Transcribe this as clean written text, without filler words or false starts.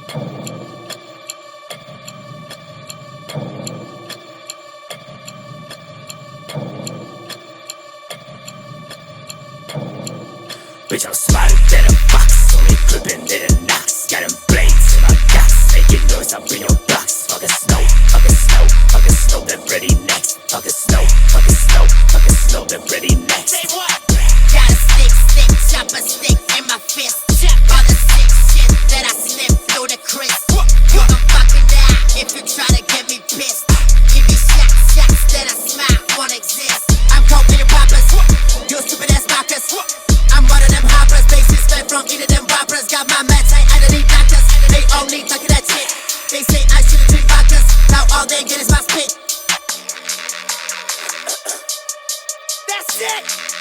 Bitch, I'm smarter than a fox, only clipping little knocks. Got them blades in my guts, making noise up in your blocks. Fucking snow, they're ready next. Fucking snow, they're ready next. Say what? Got a stick, chop a stick in my fist. All the sick shit that I slip through the crisp. You gon' fucking die if you try to get me pissed. Give me shots that I smile won't exist. I'm cold with the poppers, you stupid ass mockers. I'm one of them hoppers, bases fed from eating them robbers. Got my meds, I don't need doctors. They only talking that shit. They say I should've drink vodkas, now all they get is my spit. That's it!